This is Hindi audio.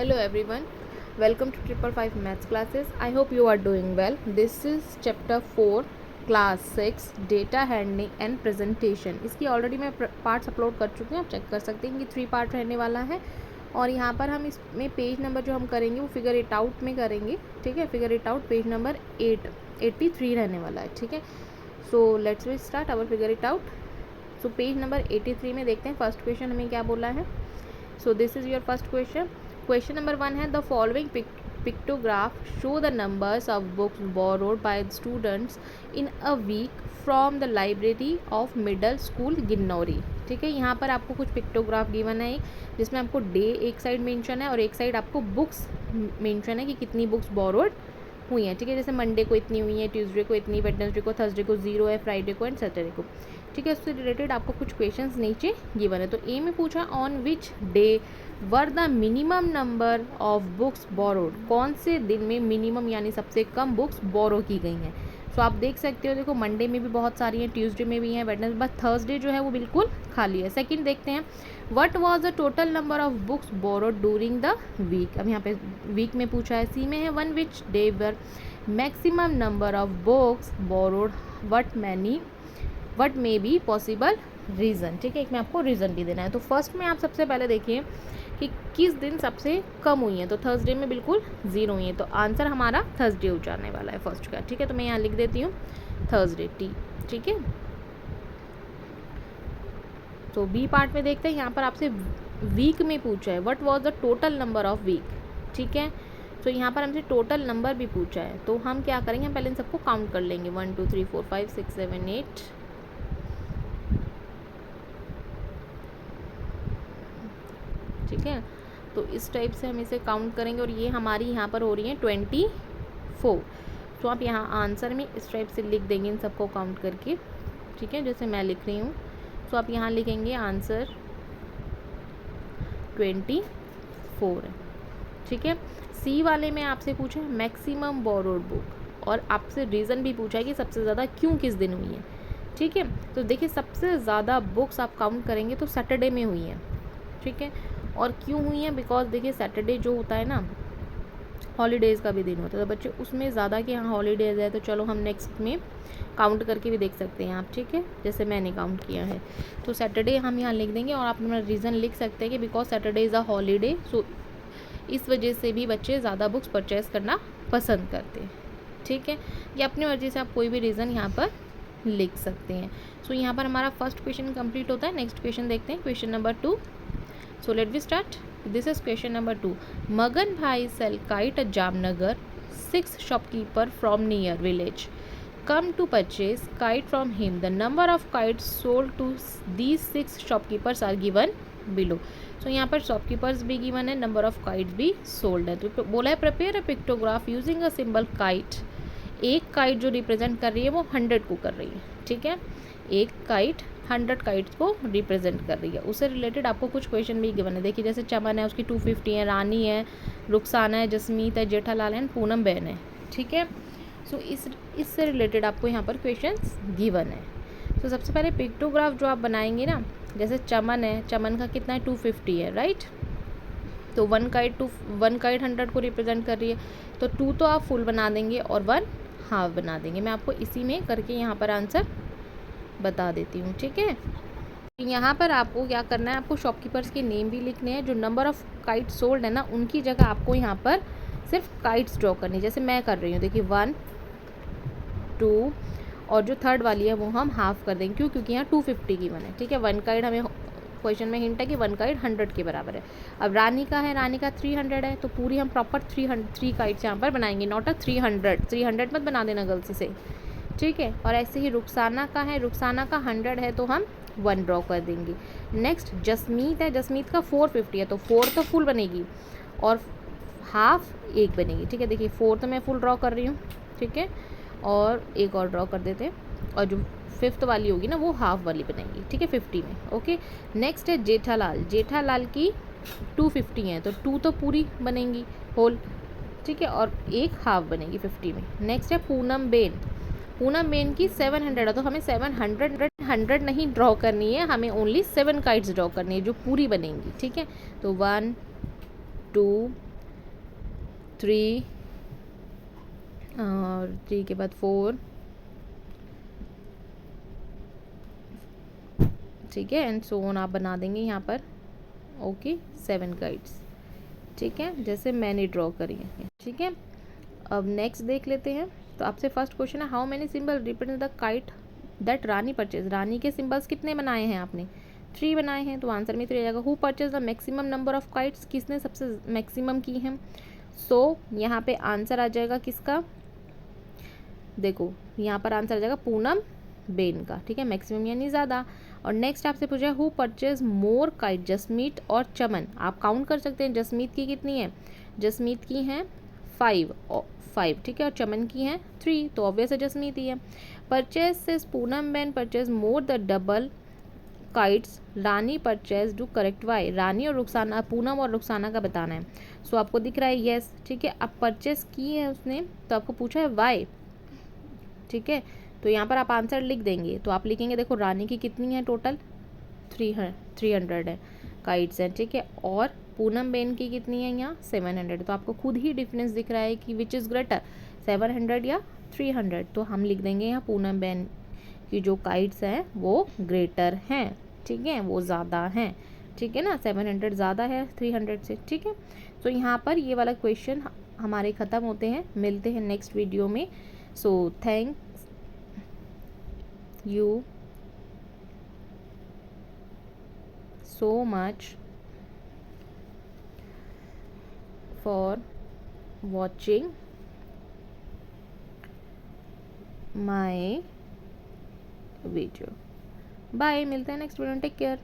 Hello everyone, welcome to 555 Maths classes. I hope you are doing well. This is chapter 4 class 6 data handling and presentation. इसकी ऑलरेडी मैं पार्ट्स अपलोड कर चुकी हूँ, आप चेक कर सकते हैं कि 3 पार्ट रहने वाला है। और यहाँ पर हम इसमें पेज नंबर जो हम करेंगे वो फिगर इट आउट में करेंगे, ठीक है। Figure it out page number 83 रहने वाला है, ठीक है। So let's we start our figure it out. So page number 83 में देखते हैं फर्स्ट क्वेश्चन हमें क्या बोला है। So this is your first question. Question number 1 है the following pictograph show the numbers of books borrowed by students in a week from the library of middle school गिन्नौरी। ठीक है, यहाँ पर आपको कुछ पिक्टोग्राफ गिवन है जिसमें आपको डे एक साइड मेंशन है और एक साइड आपको बुक्स मेंशन है कि कितनी बुक्स बोरोड हुई हैं। ठीक है, जैसे मंडे को इतनी हुई है, ट्यूसडे को इतनी, वेडनेसडे को, थर्सडे को 0 है, फ्राइडे को एंड सैटरडे को। ठीक है, उससे रिलेटेड आपको कुछ क्वेश्चंस नीचे गिवन है। तो ए में पूछा on which day were the minimum number of books borrowed, कौन से दिन में मिनिमम यानी सबसे कम बुक्स बोरो की गई हैं। सो आप देख सकते हो, देखो मंडे में भी बहुत सारी हैं, ट्यूसडे में भी हैं, वेडनेसडे, बट थर्सडे जो है वो बिल्कुल खाली है। सेकंड देखते हैं what was the total number of books borrowed during the week. अब यहाँ पे वीक में पूछा है। सी में है one which day were maximum number of books borrowed what may be possible reason. ठीक है, एक में आपको रीज़न भी देना है। तो फर्स्ट में आप सबसे पहले देखिए कि किस दिन सबसे कम हुई है। तो थर्सडे में बिल्कुल 0 हुई है, तो आंसर हमारा थर्सडे हो जाने वाला है फर्स्ट का। ठीक है, तो मैं यहाँ लिख देती हूँ थर्सडे टी। ठीक है, तो बी पार्ट में देखते हैं। यहाँ पर आपसे वीक में पूछा है what was the total number of week. ठीक है, तो यहाँ पर हमसे टोटल नंबर भी पूछा है, तो हम क्या करेंगे, हम पहले इन सबको काउंट कर लेंगे। 1 2 3 4 5 6 7 8। ठीक है, तो इस टाइप से हम इसे काउंट करेंगे और ये हमारी यहाँ पर हो रही है 24। तो आप यहाँ आंसर में इस टाइप से लिख देंगे इन सबको काउंट करके। ठीक है, जैसे मैं लिख रही हूँ, तो आप यहाँ लिखेंगे आंसर 24 है। ठीक है, सी वाले में आपसे पूछा है मैक्सिमम बोरोड बुक और आपसे रीज़न भी पूछा है कि सबसे ज़्यादा क्यों किस दिन हुई है। ठीक है, तो देखिए सबसे ज़्यादा बुक्स आप काउंट करेंगे तो सैटरडे में हुई हैं। ठीक है, और क्यों हुई है, बिकॉज देखिए सैटरडे जो होता है ना हॉलीडेज़ का भी दिन होता है, तो बच्चे उसमें ज़्यादा कि हाँ हॉलीडेज़ है, तो चलो हम नेक्स्ट में काउंट करके भी देख सकते हैं आप। ठीक है, जैसे मैंने काउंट किया है, तो सैटरडे हम यहाँ लिख देंगे और आप अपना रीज़न लिख सकते हैं कि because Saturday is a holiday, so इस वजह से भी बच्चे ज़्यादा बुक्स परचेज़ करना पसंद करते हैं। ठीक है, ये अपनी मर्ज़ी से आप कोई भी रीज़न यहाँ पर लिख सकते हैं। सो यहाँ पर हमारा फर्स्ट क्वेश्चन कंप्लीट होता है। नेक्स्ट क्वेश्चन देखते हैं, question number 2। So let we start. This is question number 2. Magan Bhai sell kite at Jamnagar. 6 shopkeeper from near village come to purchase kite from him. The number of kites sold to these 6 shopkeepers are given below. So यहाँ पर shopkeepers भी given है, number of kites भी sold है। तो बोला है prepare a pictograph using a symbol kite. एक काइट जो रिप्रेजेंट कर रही है वो 100 को कर रही है। ठीक है, एक काइट 100 काइट्स को रिप्रेजेंट कर रही है। उससे रिलेटेड आपको कुछ क्वेश्चन भी गिवन है। देखिए जैसे चमन है उसकी 250 है, रानी है, रुखसाना है, जसमीत है, जेठालाल है, पूनम बहन है। ठीक है, सो इससे रिलेटेड आपको यहाँ पर क्वेश्चंस गिवन है। तो सबसे पहले पिक्टोग्राफ जो आप बनाएंगे ना, जैसे चमन है, चमन का कितना है 250 है, राइट। तो वन काइट 100 को रिप्रेजेंट कर रही है, तो 2 तो आप फुल बना देंगे और 1 हाफ बना देंगे। मैं आपको इसी में करके यहाँ पर आंसर बता देती हूँ। ठीक है, यहाँ पर आपको क्या करना है, आपको शॉपकीपर्स के नेम भी लिखने हैं। जो नंबर ऑफ़ काइट्स सोल्ड है ना, उनकी जगह आपको यहाँ पर सिर्फ काइट्स ड्रॉ करनी है, जैसे मैं कर रही हूँ। देखिए 1 2 और जो थर्ड वाली है वो हम हाफ कर देंगे। क्योंकि यहाँ 250 की वन है। ठीक है, 1 काइट हमें क्वेश्चन में हिंट है कि 1 काइट 100 के बराबर है। अब रानी का है, रानी का 300 है, तो पूरी हम प्रॉपर 3 काइट्स यहाँ पर बनाएंगे, नॉट अ 300 मत बना देना गलती से। ठीक है, और ऐसे ही रुखसाना का है, रुखसाना का 100 है तो हम 1 ड्रॉ कर देंगे। नेक्स्ट जसमीत है, जसमीत का 450 है, तो 4 तो फुल बनेगी और हाफ 1 बनेगी। ठीक है, देखिए 4 तो मैं फुल ड्रॉ कर रही हूँ। ठीक है, और एक और ड्रॉ कर देते हैं, और जो 5th वाली होगी ना वो हाफ वाली बनेगी। ठीक है, 50 में। ओके, नेक्स्ट है जेठालाल, जेठालाल की 250 है, तो 2 तो पूरी बनेंगी होल। ठीक है, और एक हाफ बनेगी 50 में। नेक्स्ट है पूनम बेन, पूनम बेन की 700 है, तो हमें 700 नहीं ड्रॉ करनी है, हमें ओनली 7 काइट्स ड्रॉ करनी है जो पूरी बनेंगी। ठीक है, तो 1 2 3 और 3 के बाद 4, ठीक है, एंड सो ऑन आप बना देंगे यहाँ पर। ओके, 7 काइट्स, ठीक है, जैसे मैंने ड्रॉ करी है, ठीक है। अब नेक्स्ट देख लेते हैं। तो आपसे फर्स्ट क्वेश्चन है, how many symbol represent the kite that Rani purchase. Rani के सिंबल्स कितने बनाए हैं आपने? 3 बनाए हैं, तो आंसर में 3 आ जाएगा। Who purchase the maximum number of kites, किसने सबसे मैक्सिमम की हैं? सो यहाँ पे आंसर आ जाएगा किसका? देखो यहाँ पर आंसर आ जाएगा पूनम बेन का, ठीक है, मैक्सिमम यानी ज़्यादा। और नेक्स्ट आपसे पूछा who purchase more kite, Jasmeet और चमन। आप काउंट कर सकते हैं, जसमीत की कितनी है? जसमीत की हैं 5, ठीक है, और चमन की हैं 3, तो ऑब्वियस है जसमीत ही है। परचेज से Poonam Ben purchase more the double kites, Rani purchase do correct why. Rani और रुखसाना, पूनम और रुखसाना का बताना है। सो आपको दिख रहा है यस, ठीक है। अब परचेज की है उसने, तो आपको पूछा है वाई, ठीक है, तो यहाँ पर आप आंसर लिख देंगे। तो आप लिखेंगे, देखो रानी की कितनी है टोटल? 300 है काइट्स हैं, ठीक है, और पूनम बेन की कितनी है यहाँ? 700। तो आपको खुद ही डिफरेंस दिख रहा है कि विच इज़ ग्रेटर, 700 या 300। तो हम लिख देंगे यहाँ पूनम बेन की जो काइट्स हैं वो ग्रेटर हैं, ठीक है, वो ज़्यादा हैं, ठीक है ना, 700 ज़्यादा है 300 से, ठीक है। तो यहाँ पर ये वाला क्वेश्चन हमारे ख़त्म होते हैं। मिलते हैं नेक्स्ट वीडियो में। So thanks you so much for watching my video. Bye, मिलते हैं नेक्स्ट वीडियो में, टेक केयर।